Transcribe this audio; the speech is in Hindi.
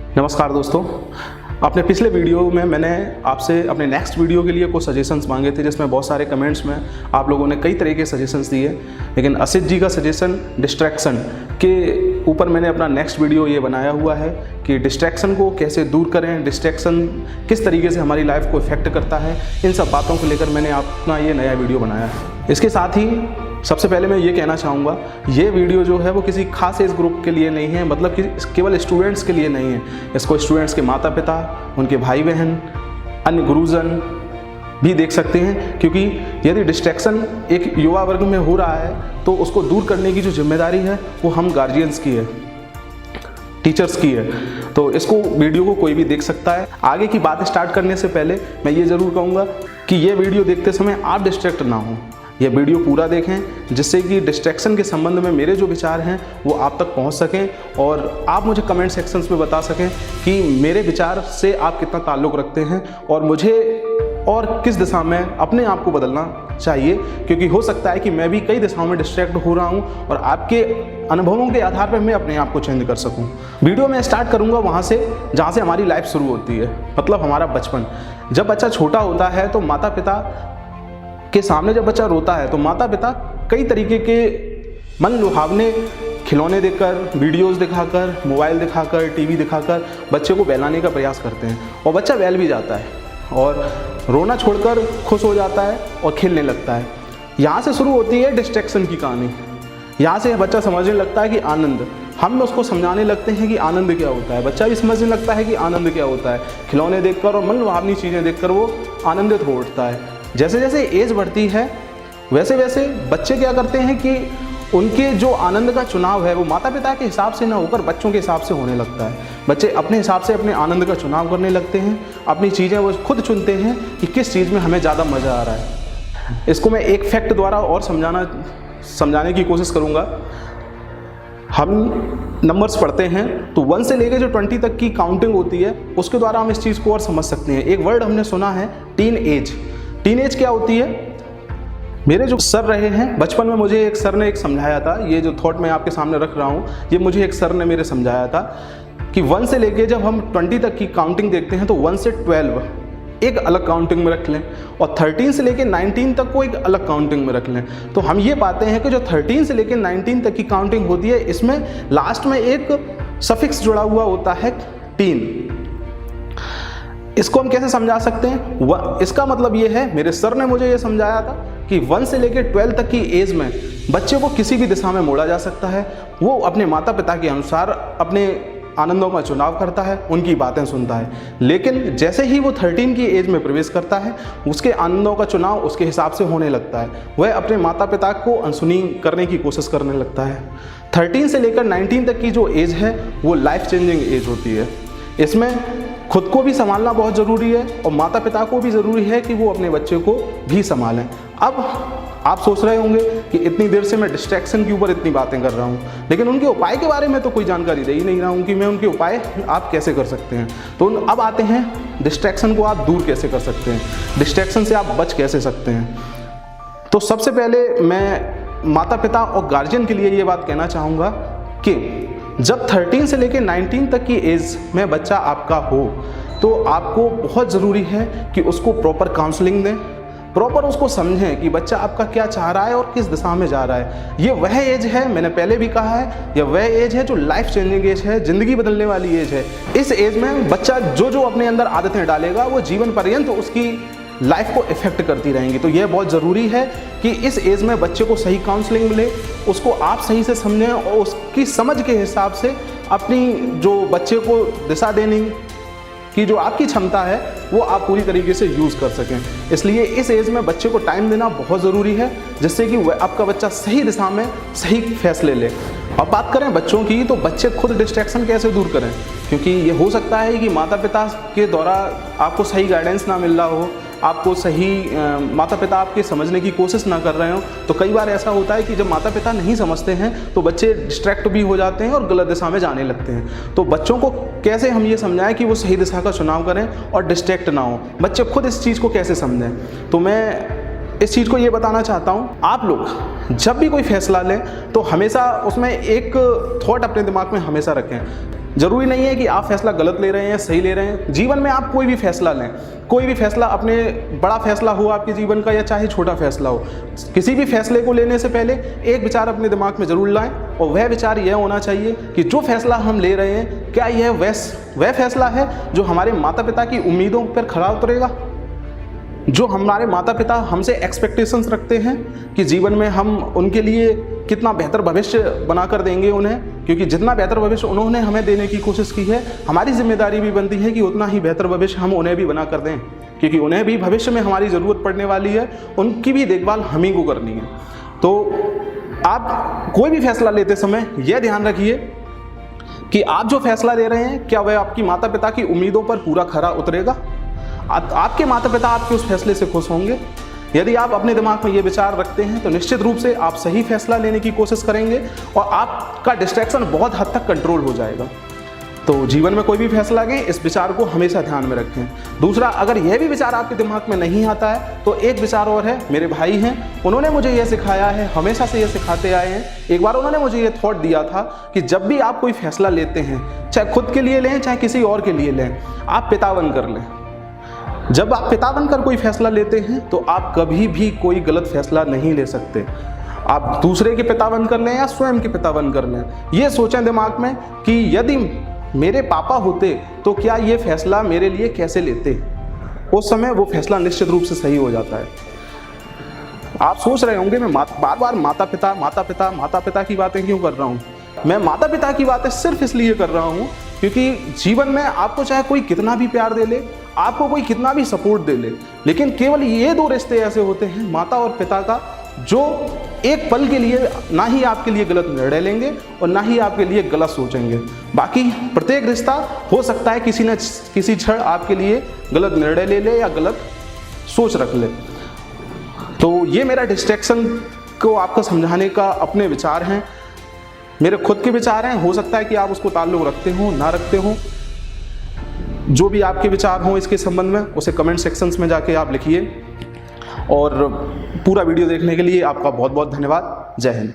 नमस्कार दोस्तों, अपने पिछले वीडियो में मैंने आपसे अपने नेक्स्ट वीडियो के लिए कुछ सजेशंस मांगे थे, जिसमें बहुत सारे कमेंट्स में आप लोगों ने कई तरह के सजेशंस दिए। लेकिन असित जी का सजेशन डिस्ट्रैक्शन के ऊपर मैंने अपना नेक्स्ट वीडियो ये बनाया हुआ है कि डिस्ट्रैक्शन को कैसे दूर करें, डिस्ट्रैक्शन किस तरीके से हमारी लाइफ को इफेक्ट करता है, इन सब बातों को लेकर मैंने अपना ये नया वीडियो बनाया है। इसके साथ ही सबसे पहले मैं ये कहना चाहूँगा, ये वीडियो जो है वो किसी खास एज ग्रुप के लिए नहीं है, मतलब कि केवल स्टूडेंट्स के लिए नहीं है। इसको स्टूडेंट्स के माता पिता, उनके भाई बहन, अन्य गुरुजन भी देख सकते हैं, क्योंकि यदि डिस्ट्रैक्शन एक युवा वर्ग में हो रहा है तो उसको दूर करने की जो जिम्मेदारी है वो हम गार्जियंस की है, टीचर्स की है। तो इसको वीडियो को कोई भी देख सकता है। आगे की बात स्टार्ट करने से पहले मैं ये ज़रूर कहूँगा कि ये वीडियो देखते समय आप डिस्ट्रैक्ट ना हो, ये वीडियो पूरा देखें, जिससे कि डिस्ट्रैक्शन के संबंध में मेरे जो विचार हैं वो आप तक पहुंच सकें और आप मुझे कमेंट सेक्शंस में बता सकें कि मेरे विचार से आप कितना ताल्लुक़ रखते हैं और मुझे और किस दिशा में अपने आप को बदलना चाहिए, क्योंकि हो सकता है कि मैं भी कई दिशाओं में डिस्ट्रैक्ट हो रहा हूं और आपके अनुभवों के आधार पर मैं अपने आप को चेंज कर सकूं। वीडियो में स्टार्ट करूंगा वहां से जहां से हमारी लाइफ शुरू होती है, मतलब हमारा बचपन। जब बच्चा छोटा होता है तो माता पिता के सामने जब बच्चा रोता है तो माता पिता कई तरीके के मन लुभावने खिलौने देकर, वीडियोस दिखाकर, मोबाइल दिखाकर, टीवी दिखाकर बच्चे को बहलाने का प्रयास करते हैं और बच्चा बहल भी जाता है और रोना छोड़कर खुश हो जाता है और खेलने लगता है। यहाँ से शुरू होती है डिस्ट्रैक्शन की कहानी। यहाँ से बच्चा समझने लगता है कि आनंद, हम उसको समझाने लगते हैं कि आनंद क्या होता है। बच्चा भी समझने लगता है कि आनंद क्या होता है। खिलौने देखकर और मन लुभावनी चीज़ें देखकर वो आनंदित हो उठता है। जैसे जैसे एज बढ़ती है वैसे वैसे बच्चे क्या करते हैं कि उनके जो आनंद का चुनाव है वो माता पिता के हिसाब से ना होकर बच्चों के हिसाब से होने लगता है। बच्चे अपने हिसाब से अपने आनंद का चुनाव करने लगते हैं, अपनी चीज़ें वो खुद चुनते हैं कि किस चीज़ में हमें ज़्यादा मज़ा आ रहा है। इसको मैं एक फैक्ट द्वारा और समझाने की कोशिश करूँगा। हम नंबर्स पढ़ते हैं तो 1 से लेकर जो 20 तक की काउंटिंग होती है उसके द्वारा हम इस चीज़ को और समझ सकते हैं। एक वर्ड हमने सुना है, टीन एज। टीन एज क्या होती है? मेरे जो सर रहे हैं बचपन में, मुझे एक सर ने समझाया था, ये जो थॉट मैं आपके सामने रख रहा हूँ ये मुझे एक सर ने मेरे समझाया था कि 1 से लेके जब हम 20 तक की काउंटिंग देखते हैं तो 1 से 12 एक अलग काउंटिंग में रख लें और 13 से लेके 19 तक को एक अलग काउंटिंग में रख लें। तो हम ये पाते हैं कि जो 13 से लेके 19 तक की काउंटिंग होती है इसमें लास्ट में एक सफिक्स जुड़ा हुआ होता है, टीन। इसको हम कैसे समझा सकते हैं? इसका मतलब ये है, मेरे सर ने मुझे ये समझाया था कि 1 से लेकर 12 तक की एज में बच्चे को किसी भी दिशा में मोड़ा जा सकता है। वो अपने माता पिता के अनुसार अपने आनंदों का चुनाव करता है, उनकी बातें सुनता है। लेकिन जैसे ही वो 13 की एज में प्रवेश करता है उसके आनंदों का चुनाव उसके हिसाब से होने लगता है। वह अपने माता पिता को अनसुनी करने की कोशिश करने लगता है। 13 से लेकर 19 तक की जो एज है वो लाइफ चेंजिंग एज होती है। इसमें खुद को भी संभालना बहुत ज़रूरी है और माता पिता को भी ज़रूरी है कि वो अपने बच्चे को भी संभालें। अब आप सोच रहे होंगे कि इतनी देर से मैं डिस्ट्रैक्शन के ऊपर इतनी बातें कर रहा हूँ, लेकिन उनके उपाय के बारे में तो कोई जानकारी दे ही नहीं रहा हूँ कि मैं उनके उपाय आप कैसे कर सकते हैं। तो अब आते हैं डिस्ट्रैक्शन को आप दूर कैसे कर सकते हैं, डिस्ट्रैक्शन से आप बच कैसे सकते हैं। तो सबसे पहले मैं माता पिता और गार्जियन के लिए ये बात कहना चाहूँगा कि जब 13 से लेकर 19 तक की एज में बच्चा आपका हो तो आपको बहुत ज़रूरी है कि उसको प्रॉपर काउंसलिंग दें, प्रॉपर उसको समझें कि बच्चा आपका क्या चाह रहा है और किस दिशा में जा रहा है। ये वह एज है, मैंने पहले भी कहा है, यह वह एज है जो लाइफ चेंजिंग एज है, ज़िंदगी बदलने वाली एज है। इस एज में बच्चा जो अपने अंदर आदतें डालेगा वो जीवन पर्यंत उसकी लाइफ को इफेक्ट करती रहेंगी। तो यह बहुत ज़रूरी है कि इस एज में बच्चे को सही काउंसलिंग मिले, उसको आप सही से समझें और उसकी समझ के हिसाब से अपनी जो बच्चे को दिशा देने की जो आपकी क्षमता है वो आप पूरी तरीके से यूज़ कर सकें। इसलिए इस एज में बच्चे को टाइम देना बहुत ज़रूरी है, जिससे कि वह आपका बच्चा सही दिशा में सही फैसले ले। अब बात करें बच्चों की, तो बच्चे खुद डिस्ट्रैक्शन कैसे दूर करें, क्योंकि ये हो सकता है कि माता पिता के द्वारा आपको सही गाइडेंस ना मिल रहा हो, आपको सही माता पिता आपके समझने की कोशिश ना कर रहे हो। तो कई बार ऐसा होता है कि जब माता पिता नहीं समझते हैं तो बच्चे डिस्ट्रैक्ट भी हो जाते हैं और गलत दिशा में जाने लगते हैं। तो बच्चों को कैसे हम ये समझाएं कि वो सही दिशा का चुनाव करें और डिस्ट्रैक्ट ना हो, बच्चे खुद इस चीज़ को कैसे समझें। तो मैं इस चीज़ को ये बताना चाहता हूँ, आप लोग जब भी कोई फैसला लें तो हमेशा उसमें एक थॉट अपने दिमाग में हमेशा रखें। ज़रूरी नहीं है कि आप फैसला गलत ले रहे हैं या सही ले रहे हैं। जीवन में आप कोई भी फैसला लें, कोई भी फैसला, अपने बड़ा फैसला हो आपके जीवन का या चाहे छोटा फैसला हो, किसी भी फैसले को लेने से पहले एक विचार अपने दिमाग में ज़रूर लाएं, और वह विचार यह होना चाहिए कि जो फैसला हम ले रहे हैं, क्या यह वह फैसला है जो हमारे माता पिता की उम्मीदों पर खरा उतरेगा, जो हमारे माता पिता हमसे एक्सपेक्टेशंस रखते हैं कि जीवन में हम उनके लिए कितना बेहतर भविष्य बना कर देंगे उन्हें, क्योंकि जितना बेहतर भविष्य उन्होंने हमें देने की कोशिश की है, हमारी जिम्मेदारी भी बनती है कि उतना ही बेहतर भविष्य हम उन्हें भी बना कर दें, क्योंकि उन्हें भी भविष्य में हमारी ज़रूरत पड़ने वाली है, उनकी भी देखभाल हम ही को करनी है। तो आप कोई भी फैसला लेते समय यह ध्यान रखिए कि आप जो फैसला ले रहे हैं, क्या वह आपकी माता पिता की उम्मीदों पर पूरा खरा उतरेगा, आपके माता पिता आपके उस फैसले से खुश होंगे। यदि आप अपने दिमाग में ये विचार रखते हैं तो निश्चित रूप से आप सही फैसला लेने की कोशिश करेंगे और आपका डिस्ट्रैक्शन बहुत हद तक कंट्रोल हो जाएगा। तो जीवन में कोई भी फैसला लें, इस विचार को हमेशा ध्यान में रखें। दूसरा, अगर यह भी विचार आपके दिमाग में नहीं आता है तो एक विचार और है, मेरे भाई हैं, उन्होंने मुझे यह सिखाया है, हमेशा से यह सिखाते आए हैं। एक बार उन्होंने मुझे ये थॉट दिया था कि जब भी आप कोई फैसला लेते हैं, चाहे खुद के लिए लें चाहे किसी और के लिए लें, आप पिता बनकर लें। जब आप पिता बनकर कोई फैसला लेते हैं तो आप कभी भी कोई गलत फैसला नहीं ले सकते। आप दूसरे के पिता बनकर लें या स्वयं के पिता बनकर लें, ये सोचें दिमाग में कि यदि मेरे पापा होते तो क्या ये फैसला मेरे लिए कैसे लेते, उस समय वो फैसला निश्चित रूप से सही हो जाता है। आप सोच रहे होंगे मैं बार बार माता पिता की बातें क्यों कर रहा हूँ। मैं माता पिता की बातें सिर्फ इसलिए कर रहा हूँ क्योंकि जीवन में आपको चाहे कोई कितना भी प्यार दे ले, आपको कोई कितना भी सपोर्ट दे ले, लेकिन केवल ये दो रिश्ते ऐसे होते हैं, माता और पिता का, जो एक पल के लिए ना ही आपके लिए गलत निर्णय लेंगे और ना ही आपके लिए गलत सोचेंगे। बाकी प्रत्येक रिश्ता हो सकता है किसी न किसी क्षण आपके लिए गलत निर्णय ले ले या गलत सोच रख ले। तो ये मेरा डिस्ट्रैक्शन को आपको समझाने का अपने विचार हैं, मेरे खुद के विचार हैं। हो सकता है कि आप उसको ताल्लुक रखते हो ना रखते हो। जो भी आपके विचार हों इसके संबंध में, उसे कमेंट सेक्शंस में जाके आप लिखिए। और पूरा वीडियो देखने के लिए आपका बहुत बहुत धन्यवाद। जय हिंद।